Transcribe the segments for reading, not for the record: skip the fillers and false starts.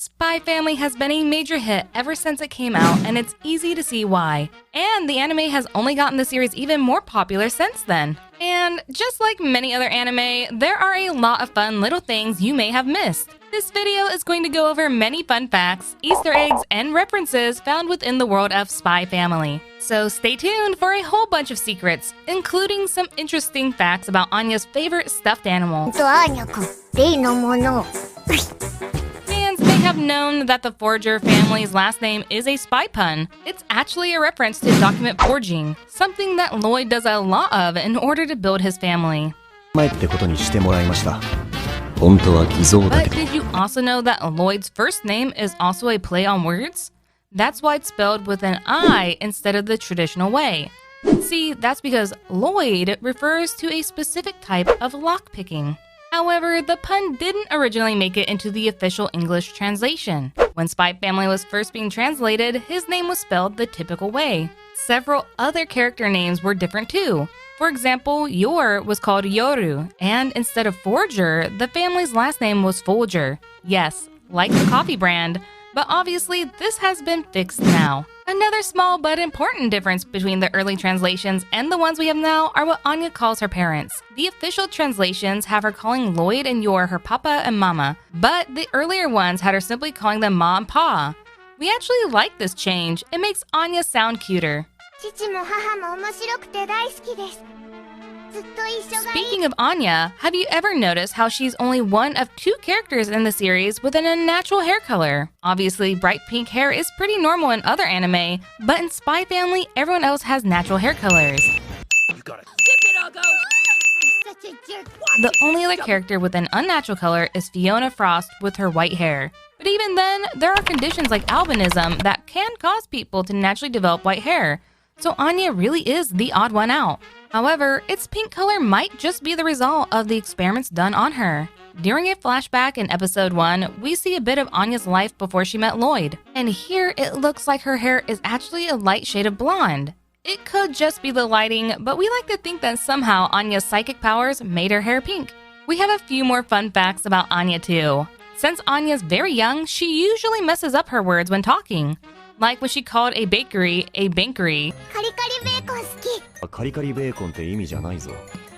Spy Family has been a major hit ever since it came out, and it's easy to see why. And the anime has only gotten the series even more popular since then. And just like many other anime, there are a lot of fun little things you may have missed. This video is going to go over many fun facts, Easter eggs, and references found within the world of Spy Family. So stay tuned for a whole bunch of secrets, including some interesting facts about Anya's favorite stuffed animal. Fans may have known that the Forger family's last name is a spy pun. It's actually a reference to document forging, something that Loid does a lot of in order to build his family. But did you also know that Loid's first name is also a play on words? That's why it's spelled with an I instead of the traditional way. See, that's because Loid refers to a specific type of lockpicking. However, the pun didn't originally make it into the official English translation. When Spy Family was first being translated, his name was spelled the typical way. Several other character names were different too. For example, Yor was called Yoru, and instead of Forger, the family's last name was Folger. Yes, like the coffee brand, but obviously this has been fixed now. Another small but important difference between the early translations and the ones we have now are what Anya calls her parents. The official translations have her calling Loid and Yor her papa and mama, but the earlier ones had her simply calling them ma and pa. We actually like this change. It makes Anya sound cuter. Speaking of Anya, have you ever noticed how she's only one of two characters in the series with an unnatural hair color? Obviously, bright pink hair is pretty normal in other anime, but in Spy Family, everyone else has natural hair colors. The only other character with an unnatural color is Fiona Frost with her white hair. But even then, there are conditions like albinism that can cause people to naturally develop white hair. So Anya really is the odd one out. However, its pink color might just be the result of the experiments done on her. During a flashback in episode 1, we see a bit of Anya's life before she met Loid. And here it looks like her hair is actually a light shade of blonde. It could just be the lighting, but we like to think that somehow Anya's psychic powers made her hair pink. We have a few more fun facts about Anya too. Since Anya's very young, she usually messes up her words when talking. Like when she called a bakery a bankery.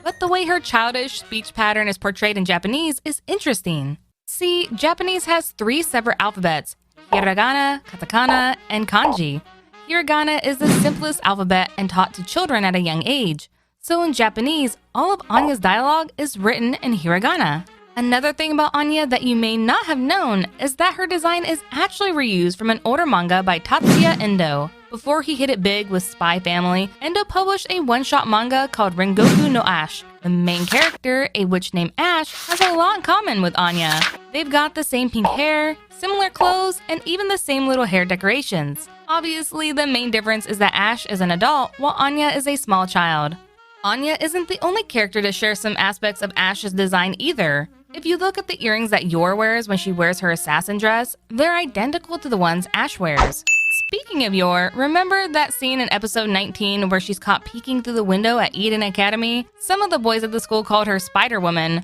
But the way her childish speech pattern is portrayed in Japanese is interesting. See, Japanese has 3 separate alphabets: hiragana, katakana, and kanji. Hiragana is the simplest alphabet and taught to children at a young age. So in Japanese, all of Anya's dialogue is written in hiragana. Another thing about Anya that you may not have known is that her design is actually reused from an older manga by Tatsuya Endo. Before he hit it big with Spy Family, Endo published a one-shot manga called Rengoku no Ash. The main character, a witch named Ash, has a lot in common with Anya. They've got the same pink hair, similar clothes, and even the same little hair decorations. Obviously, the main difference is that Ash is an adult while Anya is a small child. Anya isn't the only character to share some aspects of Ash's design either. If you look at the earrings that Yor wears when she wears her assassin dress, they're identical to the ones Ash wears. Speaking of Yor, remember that scene in episode 19 where she's caught peeking through the window at Eden Academy? Some of the boys at the school called her Spider-Woman.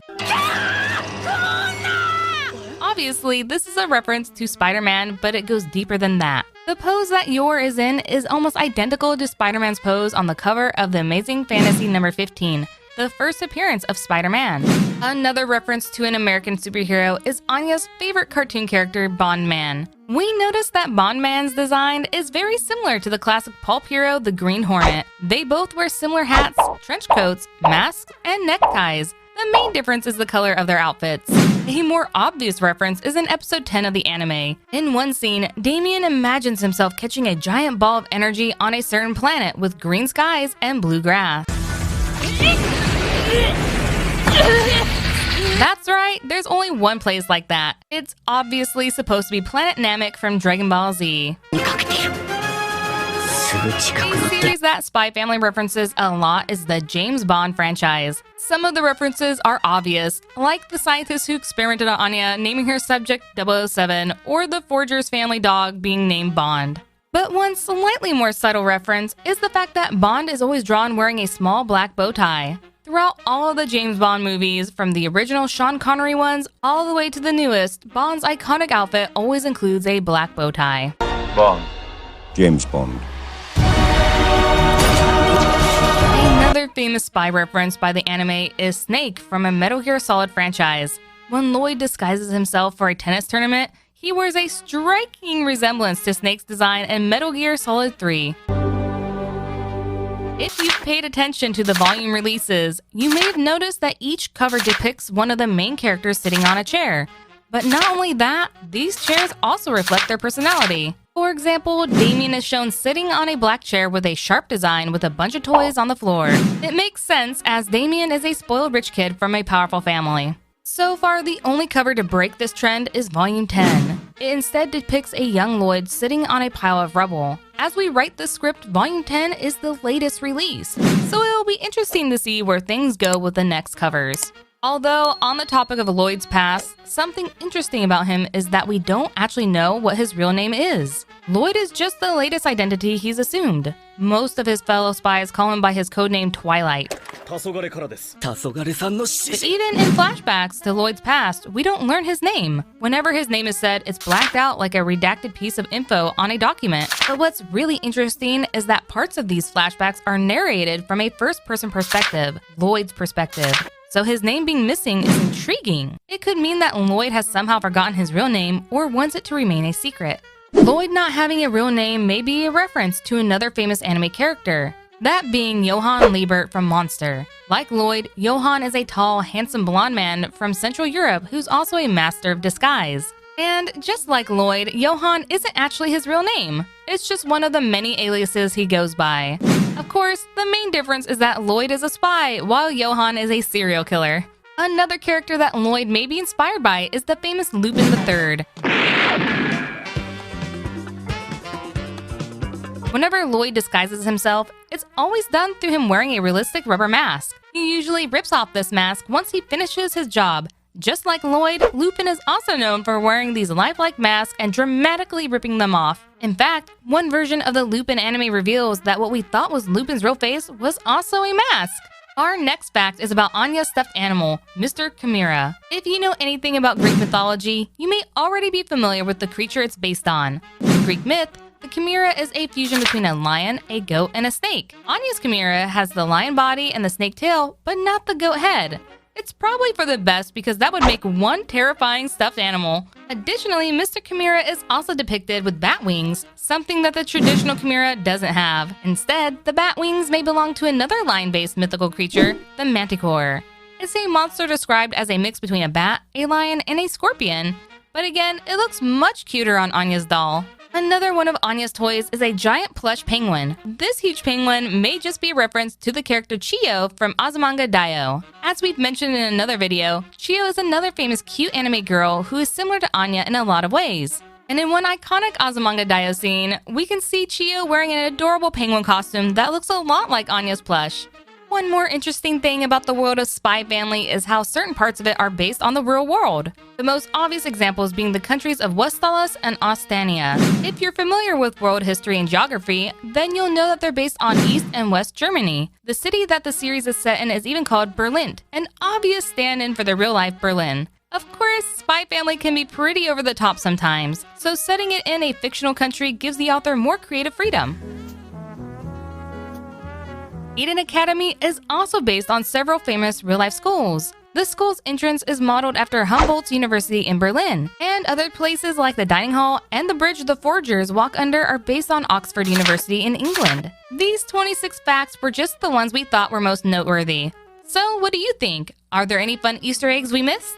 Obviously, this is a reference to Spider-Man, but it goes deeper than that. The pose that Yor is in is almost identical to Spider-Man's pose on the cover of the Amazing Fantasy number 15. The first appearance of Spider-Man. Another reference to an American superhero is Anya's favorite cartoon character, Bond Man. We noticed that Bond Man's design is very similar to the classic pulp hero, the Green Hornet. They both wear similar hats, trench coats, masks, and neckties. The main difference is the color of their outfits. A more obvious reference is in episode 10 of the anime. In one scene, Damien imagines himself catching a giant ball of energy on a certain planet with green skies and blue grass. That's right, there's only one place like that. It's obviously supposed to be Planet Namek from Dragon Ball Z. A series that Spy Family references a lot is the James Bond franchise. Some of the references are obvious, like the scientist who experimented on Anya naming her subject 007, or the Forger's family dog being named Bond. But one slightly more subtle reference is the fact that Bond is always drawn wearing a small black bow tie. Throughout all of the James Bond movies, from the original Sean Connery ones all the way to the newest, Bond's iconic outfit always includes a black bow tie. Bond. James Bond. Another famous spy reference by the anime is Snake from a Metal Gear Solid franchise. When Loid disguises himself for a tennis tournament, he wears a striking resemblance to Snake's design in Metal Gear Solid 3. If you've paid attention to the volume releases, you may have noticed that each cover depicts one of the main characters sitting on a chair. But not only that, these chairs also reflect their personality. For example, Damien is shown sitting on a black chair with a sharp design with a bunch of toys on the floor. It makes sense as Damien is a spoiled rich kid from a powerful family. So far, the only cover to break this trend is Volume 10. It instead depicts a young Loid sitting on a pile of rubble. As we write this script, Volume 10 is the latest release, so it'll be interesting to see where things go with the next covers. Although, on the topic of Loid's past, something interesting about him is that we don't actually know what his real name is. Loid is just the latest identity he's assumed. Most of his fellow spies call him by his codename Twilight. But even in flashbacks to Loid's past, we don't learn his name. Whenever his name is said, it's blacked out like a redacted piece of info on a document. But what's really interesting is that parts of these flashbacks are narrated from a first-person perspective, Loid's perspective. So his name being missing is intriguing. It could mean that Loid has somehow forgotten his real name or wants it to remain a secret. Loid not having a real name may be a reference to another famous anime character, that being Johann Liebert from Monster. Like Loid, Johann is a tall, handsome blonde man from Central Europe who's also a master of disguise. And just like Loid, Johann isn't actually his real name. It's just one of the many aliases he goes by. Of course, the main difference is that Loid is a spy, while Johann is a serial killer. Another character that Loid may be inspired by is the famous Lupin III. Whenever Loid disguises himself, it's always done through him wearing a realistic rubber mask. He usually rips off this mask once he finishes his job. Just like Loid, Lupin is also known for wearing these lifelike masks and dramatically ripping them off. In fact, one version of the Lupin anime reveals that what we thought was Lupin's real face was also a mask. Our next fact is about Anya's stuffed animal, Mr. Chimera. If you know anything about Greek mythology, you may already be familiar with the creature it's based on. In Greek myth, the chimera is a fusion between a lion, a goat, and a snake. Anya's chimera has the lion body and the snake tail, but not the goat head. It's probably for the best because that would make one terrifying stuffed animal. Additionally, Mr. Chimera is also depicted with bat wings, something that the traditional chimera doesn't have. Instead, the bat wings may belong to another lion-based mythical creature, the manticore. It's a monster described as a mix between a bat, a lion, and a scorpion. But again, it looks much cuter on Anya's doll. Another one of Anya's toys is a giant plush penguin. This huge penguin may just be a reference to the character Chiyo from Azumanga Daioh. As we've mentioned in another video, Chiyo is another famous cute anime girl who is similar to Anya in a lot of ways. And in one iconic Azumanga Daioh scene, we can see Chiyo wearing an adorable penguin costume that looks a lot like Anya's plush. One more interesting thing about the world of Spy Family is how certain parts of it are based on the real world. The most obvious examples being the countries of Westphalia and Ostania. If you're familiar with world history and geography, then you'll know that they're based on East and West Germany. The city that the series is set in is even called Berlin, an obvious stand-in for the real-life Berlin. Of course, Spy Family can be pretty over the top sometimes, so setting it in a fictional country gives the author more creative freedom. Eden Academy is also based on several famous real-life schools. The school's entrance is modeled after Humboldt's University in Berlin, and other places like the dining hall and the bridge the foragers walk under are based on Oxford University in England. These 26 facts were just the ones we thought were most noteworthy. So what do you think? Are there any fun Easter eggs we missed?